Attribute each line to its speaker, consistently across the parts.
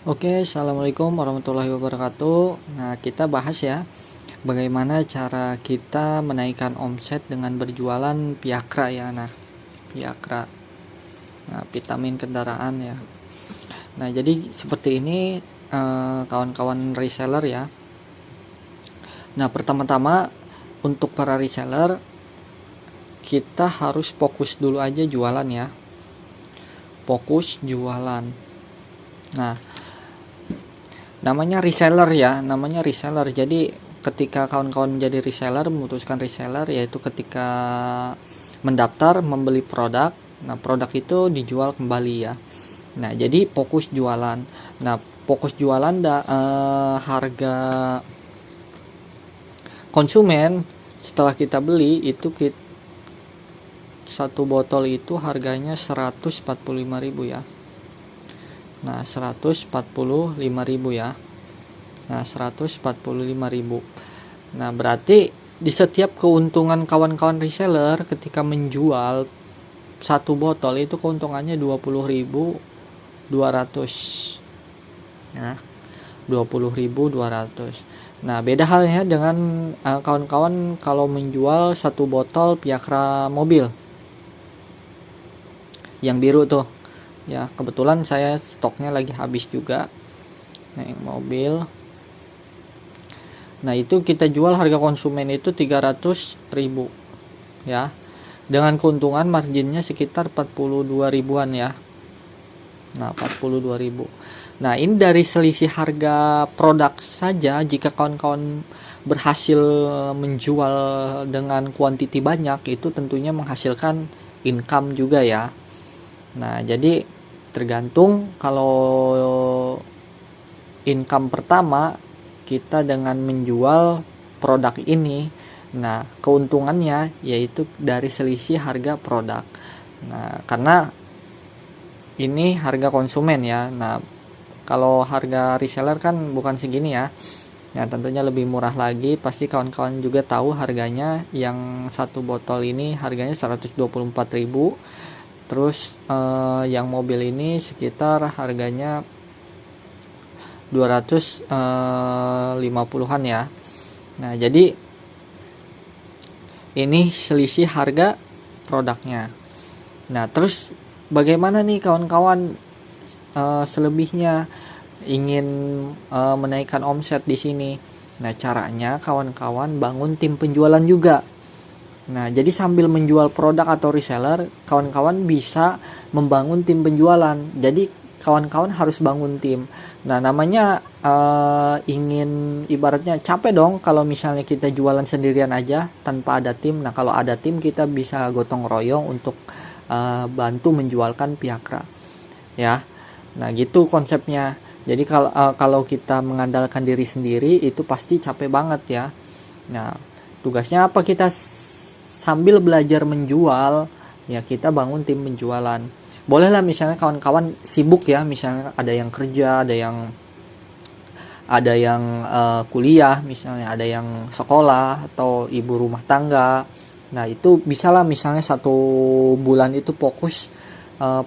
Speaker 1: Oke, assalamualaikum warahmatullahi wabarakatuh. Nah, kita bahas ya, bagaimana cara kita menaikkan omset dengan berjualan Viagra ya. Nah, Viagra, nah vitamin kendaraan ya. Nah, jadi seperti ini kawan-kawan reseller ya. Nah, pertama-tama untuk para reseller kita harus fokus dulu aja jualan ya. Fokus jualan. Nah, namanya reseller ya, jadi ketika kawan-kawan menjadi reseller, memutuskan reseller, yaitu ketika mendaftar membeli produk. Nah, produk itu dijual kembali ya. Nah, jadi fokus jualan. Nah, fokus jualan harga konsumen setelah kita beli itu satu botol itu harganya 145.000 ya. Nah, 145.000 ya. Nah, 145.000. Nah, berarti di setiap keuntungan kawan-kawan reseller ketika menjual satu botol itu keuntungannya 20.200 ya. 20.200. Nah, beda halnya dengan kawan-kawan kalau menjual satu botol Viagra mobil yang biru tuh ya, kebetulan saya stoknya lagi habis juga. Nah, yang mobil, nah itu kita jual harga konsumen itu 300.000 ya, dengan keuntungan marginnya sekitar 42 ribuan ya. Nah, 42.000. Nah, ini dari selisih harga produk saja, jika kawan-kawan berhasil menjual dengan kuantiti banyak, itu tentunya menghasilkan income juga ya. Nah, jadi tergantung, kalau income pertama kita dengan menjual produk ini, nah keuntungannya yaitu dari selisih harga produk. Nah, karena ini harga konsumen ya. Nah, kalau harga reseller kan bukan segini ya. Nah, tentunya lebih murah lagi. Pasti kawan-kawan juga tahu harganya, yang satu botol ini harganya 124.000. Terus yang mobil ini sekitar harganya 250-an ya. Nah, jadi ini selisih harga produknya. Nah, terus bagaimana nih kawan-kawan selebihnya ingin menaikkan omset di sini? Nah, caranya kawan-kawan bangun tim penjualan juga. Nah, jadi sambil menjual produk atau reseller, kawan-kawan bisa membangun tim penjualan. Jadi kawan-kawan harus bangun tim. Nah, namanya ingin, ibaratnya capek dong kalau misalnya kita jualan sendirian aja tanpa ada tim. Nah, kalau ada tim kita bisa gotong royong untuk bantu menjualkan Viagra ya. Nah, gitu konsepnya. Jadi kalau kita mengandalkan diri sendiri itu pasti capek banget ya. Nah, tugasnya apa? Kita sambil belajar menjual ya, kita bangun tim penjualan. Boleh lah misalnya kawan-kawan sibuk ya, misalnya ada yang kerja, ada yang kuliah, misalnya ada yang sekolah atau ibu rumah tangga. Nah, itu bisa lah misalnya satu bulan itu fokus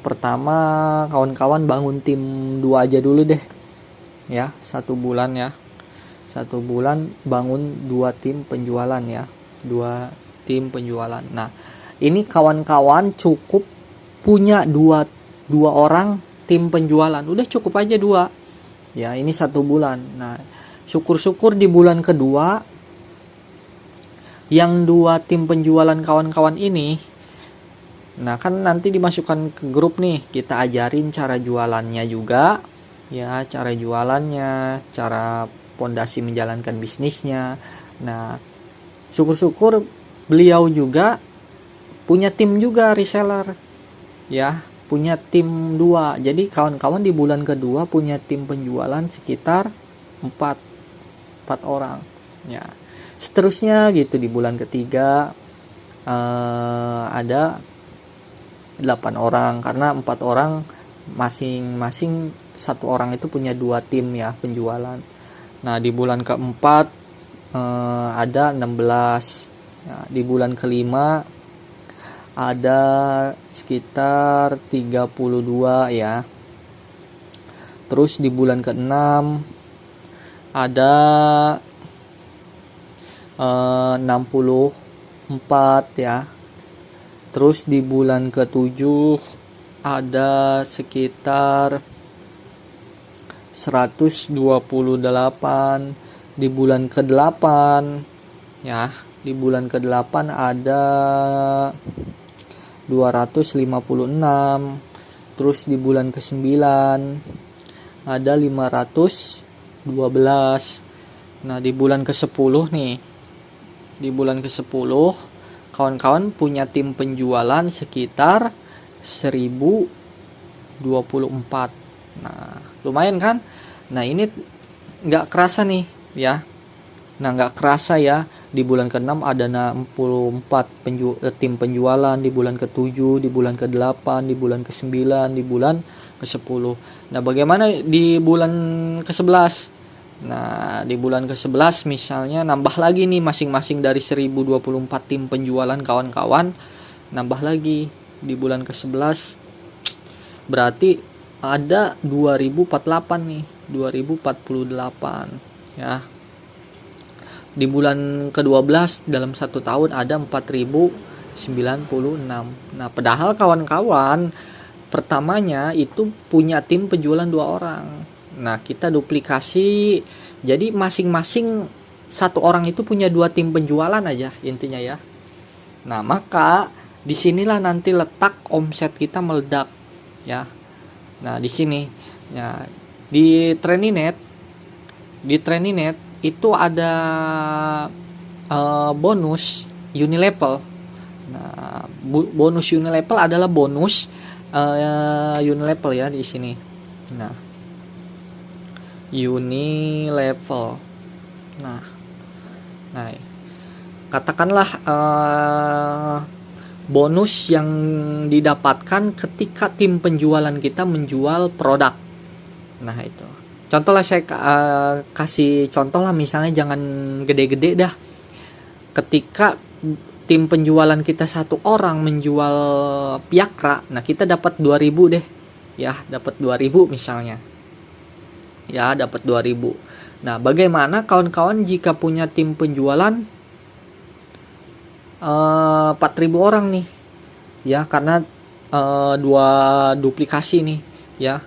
Speaker 1: pertama kawan-kawan bangun tim 2 aja dulu deh ya, 1 bulan ya. 1 bulan bangun 2 tim penjualan ya, 2 tim penjualan. Nah, ini kawan-kawan cukup punya dua orang tim penjualan, udah cukup aja 2 ya, ini 1 bulan. Nah, syukur-syukur di bulan kedua yang 2 tim penjualan kawan-kawan ini, nah kan nanti dimasukkan ke grup nih, kita ajarin cara jualannya juga ya, cara jualannya, cara pondasi menjalankan bisnisnya. Nah, syukur-syukur beliau juga punya tim juga reseller ya, punya tim 2. Jadi kawan-kawan di bulan kedua punya tim penjualan sekitar 4 orang ya. Seterusnya gitu, di bulan ketiga ada 8 orang, karena 4 orang masing-masing, 1 orang itu punya 2 tim ya penjualan. Nah, di bulan keempat ada 16 ya, di bulan kelima ada sekitar 32 ya. Terus di bulan ke-6 ada 64 ya. Terus di bulan ke-7 ada sekitar 128. Di bulan ke-8 ya, di bulan ke-8 ada 256. Terus di bulan ke-9 ada 512. Nah, di bulan ke-10 nih. Di bulan ke-10 kawan-kawan punya tim penjualan sekitar 1024. Nah, lumayan kan? Nah, ini nggak kerasa nih ya. Nah, nggak kerasa ya. Di bulan ke-6 ada 64 tim penjualan, di bulan ke-7, di bulan ke-8, di bulan ke-9, di bulan ke-10. Nah, bagaimana di bulan ke-11? Nah, di bulan ke-11 misalnya nambah lagi nih, masing-masing dari 1024 tim penjualan kawan-kawan, nambah lagi di bulan ke-11. Berarti ada 2048 nih, 2048 ya. Di bulan ke-12 dalam satu tahun ada 4096. Nah, padahal kawan-kawan pertamanya itu punya tim penjualan 2 orang. Nah, kita duplikasi, jadi masing-masing satu orang itu punya 2 tim penjualan aja intinya ya. Nah, maka disinilah nanti letak omset kita meledak ya. Nah, di sini ya, di Trainingnet itu ada bonus Unilevel. Nah, bonus Unilevel adalah bonus Unilevel ya di sini. Nah, Unilevel. Nah, katakanlah bonus yang didapatkan ketika tim penjualan kita menjual produk. Nah, itu. Contoh lah, saya kasih contoh lah, misalnya jangan gede-gede dah. Ketika tim penjualan kita 1 orang menjual Piakra, nah kita dapat 2000 deh. Ya, dapat 2000 misalnya. Ya, dapat 2000. Nah, bagaimana kawan-kawan jika punya tim penjualan 4000 orang nih. Ya, karena 2 duplikasi nih, ya.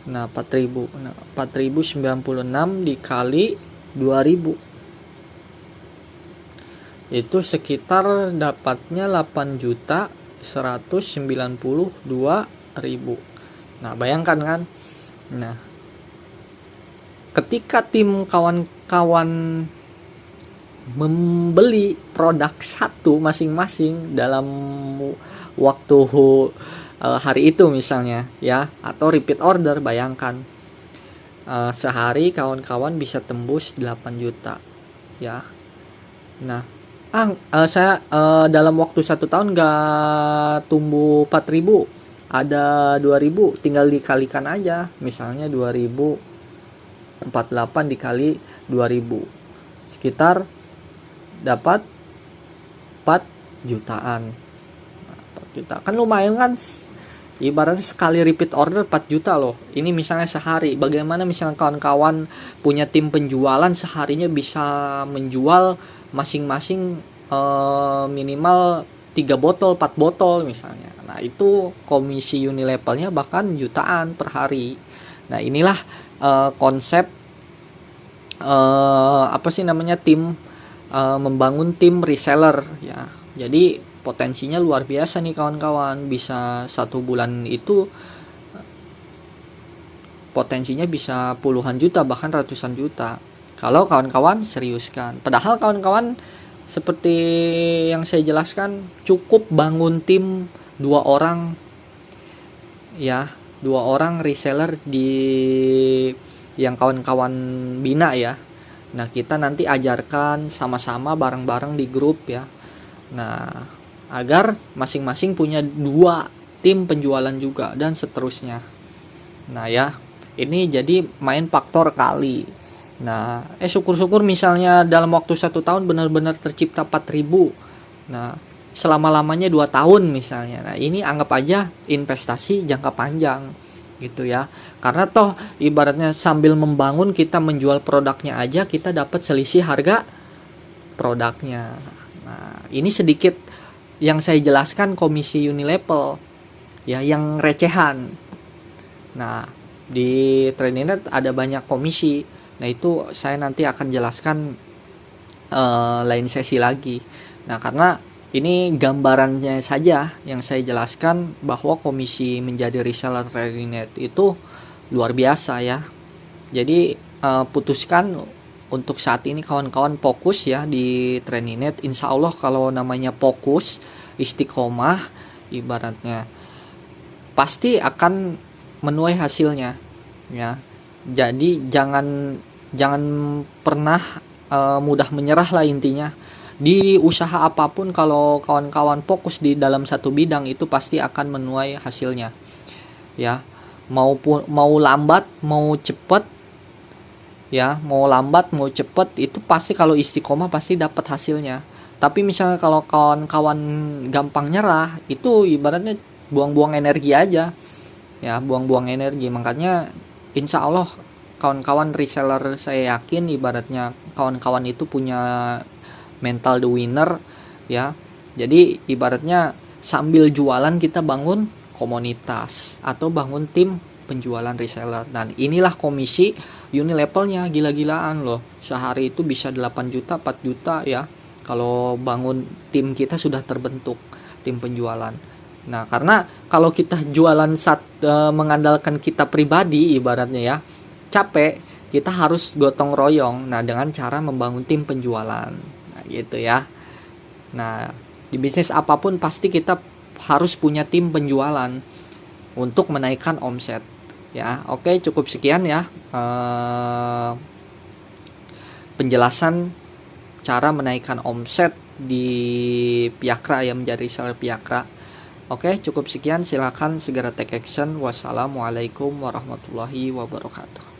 Speaker 1: Nah, 4000. Nah, 4096 dikali 2000. Itu sekitar dapatnya 8.192.000. Nah, bayangkan kan? Nah, ketika tim kawan-kawan membeli produk satu masing-masing dalam waktu hari itu misalnya ya, atau repeat order, bayangkan sehari kawan-kawan bisa tembus 8 juta ya. Nah, saya dalam waktu 1 tahun gak tumbuh 4.000, ada 2.000, tinggal dikalikan aja. Misalnya 2048 dikali 2.000 sekitar dapat 4 jutaan. 4 juta kan lumayan kan, ibaratnya sekali repeat order 4 juta loh. Ini misalnya sehari. Bagaimana misalnya kawan-kawan punya tim penjualan seharinya bisa menjual masing-masing minimal 3 botol, 4 botol misalnya. Nah, itu komisi Unilevelnya bahkan jutaan per hari. Nah, inilah konsep tim membangun tim reseller ya. Jadi potensinya luar biasa nih kawan-kawan. Bisa 1 bulan itu potensinya bisa puluhan juta, bahkan ratusan juta kalau kawan-kawan seriuskan. Padahal kawan-kawan, seperti yang saya jelaskan, cukup bangun tim 2 orang ya, 2 orang reseller di yang kawan-kawan bina ya. Nah, kita nanti ajarkan sama-sama bareng-bareng di grup ya. Nah, agar masing-masing punya 2 tim penjualan juga dan seterusnya. Nah ya, ini jadi main faktor kali. Nah, syukur-syukur misalnya dalam waktu 1 tahun benar-benar tercipta 4.000. Nah, selama-lamanya 2 tahun misalnya. Nah, ini anggap aja investasi jangka panjang. gitu ya. Karena toh ibaratnya sambil membangun kita menjual produknya aja kita dapat selisih harga produknya. Nah, ini sedikit yang saya jelaskan komisi Unilevel ya, yang recehan. Nah, di Trainingness ada banyak komisi. Nah, itu saya nanti akan jelaskan lain sesi lagi. Nah, karena ini gambarannya saja yang saya jelaskan bahwa komisi menjadi reseller Trainingness itu luar biasa ya. Jadi putuskan untuk saat ini kawan-kawan fokus ya di Trainingness. Insya Allah kalau namanya fokus, istiqomah, ibaratnya pasti akan menuai hasilnya ya. Jadi jangan pernah mudah menyerah lah intinya. Di usaha apapun kalau kawan-kawan fokus di dalam satu bidang itu pasti akan menuai hasilnya ya. Mau lambat mau cepet ya, mau lambat mau cepet itu pasti kalau istiqomah pasti dapat hasilnya. Tapi misalnya kalau kawan-kawan gampang nyerah itu ibaratnya buang-buang energi aja ya, buang-buang energi. Makanya insya Allah kawan-kawan reseller saya yakin ibaratnya kawan-kawan itu punya mental the winner ya. Jadi ibaratnya sambil jualan kita bangun komunitas atau bangun tim penjualan reseller. Dan inilah komisi Unilevelnya gila-gilaan loh. Sehari itu bisa 8 juta 4 juta ya kalau bangun tim kita sudah terbentuk tim penjualan. Nah, karena kalau kita jualan mengandalkan kita pribadi ibaratnya ya capek, kita harus gotong royong. Nah, dengan cara membangun tim penjualan. Nah, gitu ya. Nah, di bisnis apapun pasti kita harus punya tim penjualan untuk menaikkan omset. Ya, oke, cukup sekian ya penjelasan cara menaikkan omset di Piakra ya, menjadi reseller Piakra. Oke, cukup sekian. Silakan segera take action. Wassalamualaikum warahmatullahi wabarakatuh.